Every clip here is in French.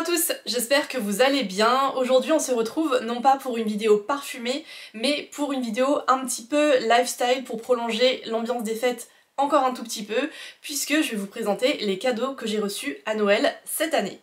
tous, j'espère que vous allez bien. Aujourd'hui on se retrouve non pas pour une vidéo parfumée, mais pour une vidéo un petit peu lifestyle pour prolonger l'ambiance des fêtes encore un tout petit peu, puisque je vais vous présenter les cadeaux que j'ai reçus à Noël cette année.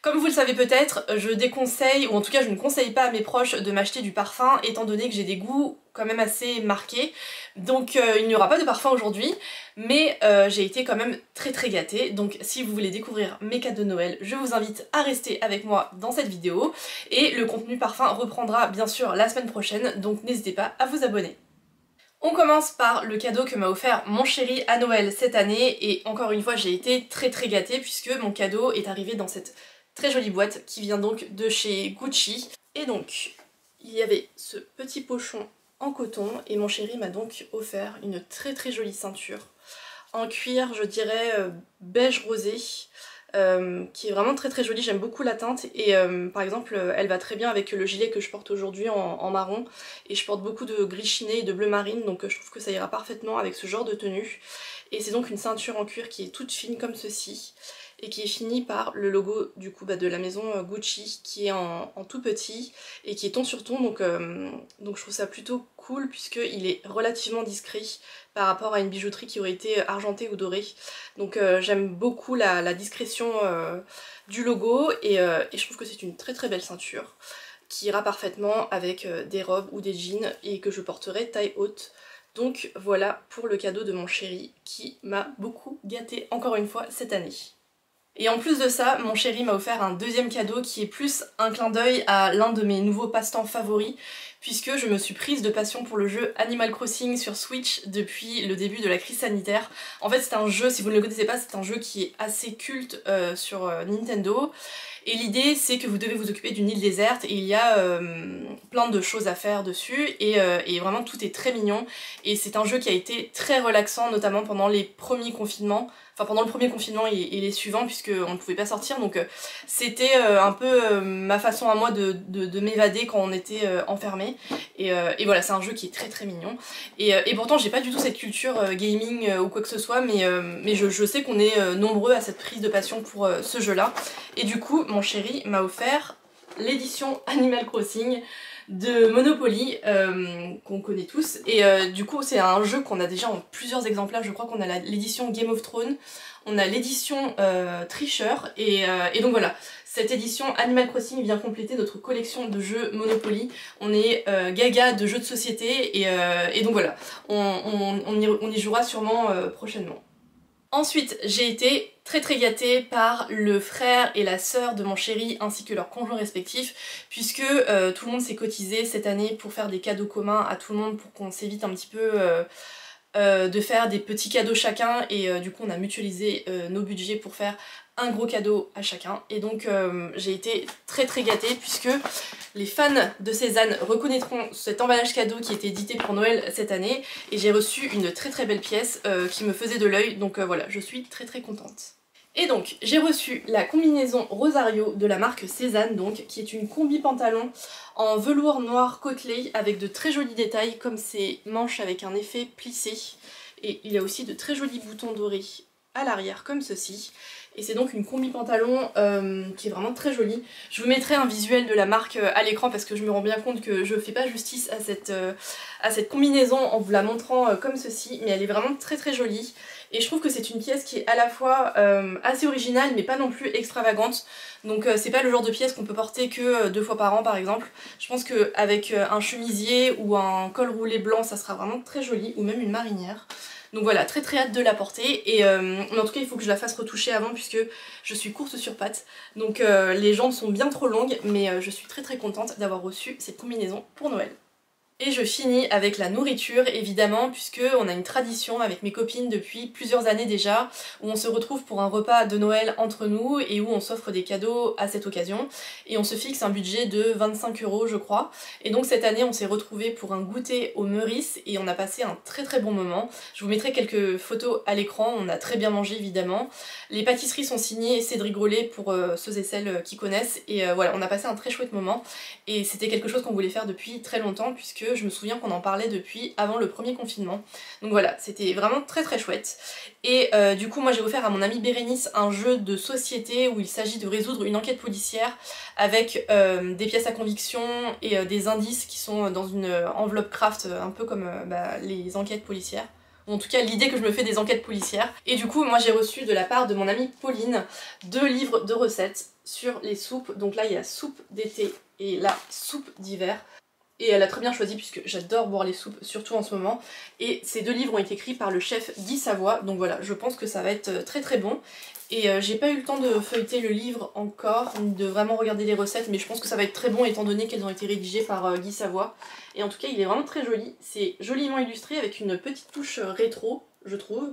Comme vous le savez peut-être, je déconseille, ou en tout cas je ne conseille pas à mes proches de m'acheter du parfum étant donné que j'ai des goûts quand même assez marqués. Donc il n'y aura pas de parfum aujourd'hui, mais j'ai été quand même très gâtée. Donc si vous voulez découvrir mes cadeaux de Noël, je vous invite à rester avec moi dans cette vidéo. Et le contenu parfum reprendra bien sûr la semaine prochaine, donc n'hésitez pas à vous abonner. On commence par le cadeau que m'a offert mon chéri à Noël cette année, et encore une fois j'ai été très gâtée puisque mon cadeau est arrivé dans cette très jolie boîte qui vient donc de chez Gucci. Et donc il y avait ce petit pochon en coton et mon chéri m'a donc offert une très jolie ceinture en cuir, je dirais beige rosé, qui est vraiment très jolie. J'aime beaucoup la teinte et par exemple elle va très bien avec le gilet que je porte aujourd'hui en marron, et je porte beaucoup de gris chiné et de bleu marine, donc je trouve que ça ira parfaitement avec ce genre de tenue. Et c'est donc une ceinture en cuir qui est toute fine comme ceci et qui est finie par le logo du coup de la maison Gucci, qui est en tout petit et qui est ton sur ton, donc je trouve ça plutôt cool puisqu'il est relativement discret par rapport à une bijouterie qui aurait été argentée ou dorée. Donc j'aime beaucoup la discrétion du logo, et je trouve que c'est une très belle ceinture qui ira parfaitement avec des robes ou des jeans et que je porterai taille haute. Donc voilà pour le cadeau de mon chéri qui m'a beaucoup gâtée encore une fois cette année. Et en plus de ça, mon chéri m'a offert un deuxième cadeau qui est plus un clin d'œil à l'un de mes nouveaux passe-temps favoris, puisque je me suis prise de passion pour le jeu Animal Crossing sur Switch depuis le début de la crise sanitaire. En fait c'est un jeu, si vous ne le connaissez pas, c'est un jeu qui est assez culte sur Nintendo. Et l'idée c'est que vous devez vous occuper d'une île déserte et il y a plein de choses à faire dessus, et vraiment tout est très mignon. Et c'est un jeu qui a été très relaxant, notamment pendant les premiers confinements. Enfin pendant le premier confinement et les suivants, puisqu'on ne pouvait pas sortir, donc c'était un peu ma façon à moi de m'évader quand on était enfermés. Et voilà, c'est un jeu qui est très mignon. Et pourtant j'ai pas du tout cette culture gaming ou quoi que ce soit, mais je sais qu'on est nombreux à cette prise de passion pour ce jeu là. Et du coup mon chéri m'a offert l'édition Animal Crossing de Monopoly, qu'on connaît tous, et du coup c'est un jeu qu'on a déjà en plusieurs exemplaires. Je crois qu'on a l'édition Game of Thrones, on a l'édition Tricheur, et donc voilà, cette édition Animal Crossing vient compléter notre collection de jeux Monopoly. On est gaga de jeux de société, et donc voilà, on y jouera sûrement prochainement. Ensuite, j'ai été très gâtée par le frère et la sœur de mon chéri ainsi que leurs conjoints respectifs, puisque tout le monde s'est cotisé cette année pour faire des cadeaux communs à tout le monde, pour qu'on s'évite un petit peu de faire des petits cadeaux chacun, et du coup on a mutualisé nos budgets pour faire un gros cadeau à chacun. Et donc j'ai été très gâtée puisque les fans de Cézanne reconnaîtront cet emballage cadeau qui était édité pour Noël cette année, et j'ai reçu une très belle pièce qui me faisait de l'œil, donc voilà, je suis très contente. Et donc j'ai reçu la combinaison Rosario de la marque Cézanne, donc qui est une combi pantalon en velours noir côtelé avec de très jolis détails comme ces manches avec un effet plissé, et il y a aussi de très jolis boutons dorés à l'arrière comme ceci. Et c'est donc une combi pantalon qui est vraiment très jolie. Je vous mettrai un visuel de la marque à l'écran parce que je me rends bien compte que je fais pas justice à cette combinaison en vous la montrant comme ceci, mais elle est vraiment très jolie. Et je trouve que c'est une pièce qui est à la fois assez originale mais pas non plus extravagante. Donc c'est pas le genre de pièce qu'on peut porter que 2 fois par an par exemple. Je pense qu'avec un chemisier ou un col roulé blanc ça sera vraiment très joli, ou même une marinière. Donc voilà, très hâte de la porter, et mais en tout cas il faut que je la fasse retoucher avant puisque je suis courte sur pattes. Donc les jambes sont bien trop longues, mais je suis très contente d'avoir reçu cette combinaison pour Noël. Et je finis avec la nourriture évidemment, puisque on a une tradition avec mes copines depuis plusieurs années déjà, où on se retrouve pour un repas de Noël entre nous et où on s'offre des cadeaux à cette occasion, et on se fixe un budget de 25 € je crois. Et donc cette année on s'est retrouvés pour un goûter au Meurice et on a passé un très bon moment. Je vous mettrai quelques photos à l'écran, on a très bien mangé évidemment. Les pâtisseries sont signées Cédric Grolet pour ceux et celles qui connaissent, et voilà, on a passé un très chouette moment, et c'était quelque chose qu'on voulait faire depuis très longtemps puisque puisque je me souviens qu'on en parlait depuis avant le premier confinement. Donc voilà, c'était vraiment très très chouette. Et du coup moi j'ai offert à mon amie Bérénice un jeu de société où il s'agit de résoudre une enquête policière avec des pièces à conviction et des indices qui sont dans une enveloppe craft, un peu comme les enquêtes policières. Ou en tout cas l'idée que je me fais des enquêtes policières. Et du coup moi j'ai reçu de la part de mon amie Pauline 2 livres de recettes sur les soupes. Donc là il y a soupe d'été et la soupe d'hiver. Et elle a très bien choisi puisque j'adore boire les soupes, surtout en ce moment. Et ces 2 livres ont été écrits par le chef Guy Savoy, donc voilà, je pense que ça va être très très bon. Et j'ai pas eu le temps de feuilleter le livre encore, ni de vraiment regarder les recettes, mais je pense que ça va être très bon étant donné qu'elles ont été rédigées par Guy Savoy. Et en tout cas, il est vraiment très joli, c'est joliment illustré avec une petite touche rétro, je trouve.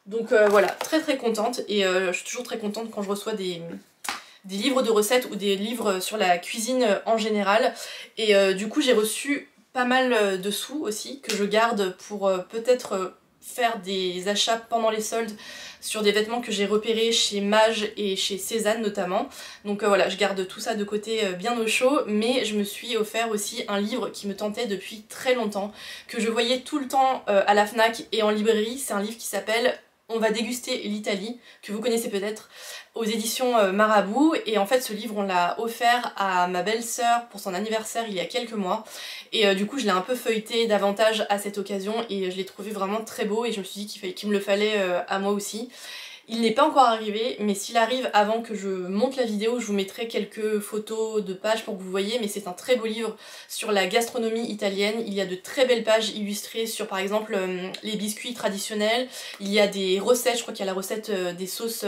Donc voilà, très très contente, et je suis toujours très contente quand je reçois des livres de recettes ou des livres sur la cuisine en général. Et du coup j'ai reçu pas mal de sous aussi que je garde pour peut-être faire des achats pendant les soldes sur des vêtements que j'ai repérés chez Mage et chez Cézanne notamment. Donc voilà, je garde tout ça de côté bien au chaud, mais je me suis offert aussi un livre qui me tentait depuis très longtemps, que je voyais tout le temps à la Fnac et en librairie. C'est un livre qui s'appelle On va déguster l'Italie, que vous connaissez peut-être, aux éditions Marabout. Et en fait ce livre on l'a offert à ma belle-sœur pour son anniversaire il y a quelques mois. Et du coup je l'ai un peu feuilleté davantage à cette occasion et je l'ai trouvé vraiment très beau et je me suis dit qu'il me le fallait à moi aussi. Il n'est pas encore arrivé, mais s'il arrive avant que je monte la vidéo, je vous mettrai quelques photos de pages pour que vous voyez, mais c'est un très beau livre sur la gastronomie italienne. Il y a de très belles pages illustrées sur par exemple les biscuits traditionnels, il y a des recettes, je crois qu'il y a la recette des sauces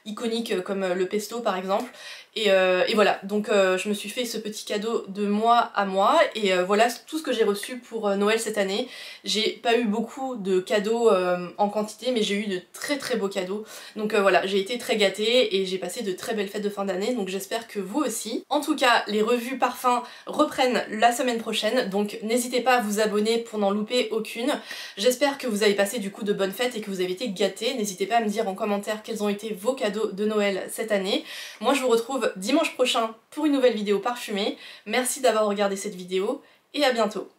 iconiques comme le pesto par exemple. Et voilà, donc je me suis fait ce petit cadeau de moi à moi, et voilà tout ce que j'ai reçu pour Noël cette année. J'ai pas eu beaucoup de cadeaux en quantité, mais j'ai eu de très très beaux cadeaux. Donc voilà, j'ai été très gâtée et j'ai passé de très belles fêtes de fin d'année, donc j'espère que vous aussi. En tout cas, les revues parfums reprennent la semaine prochaine, donc n'hésitez pas à vous abonner pour n'en louper aucune. J'espère que vous avez passé du coup de bonnes fêtes et que vous avez été gâtés. N'hésitez pas à me dire en commentaire quels ont été vos cadeaux de Noël cette année. Moi je vous retrouve dimanche prochain pour une nouvelle vidéo parfumée. Merci d'avoir regardé cette vidéo et à bientôt.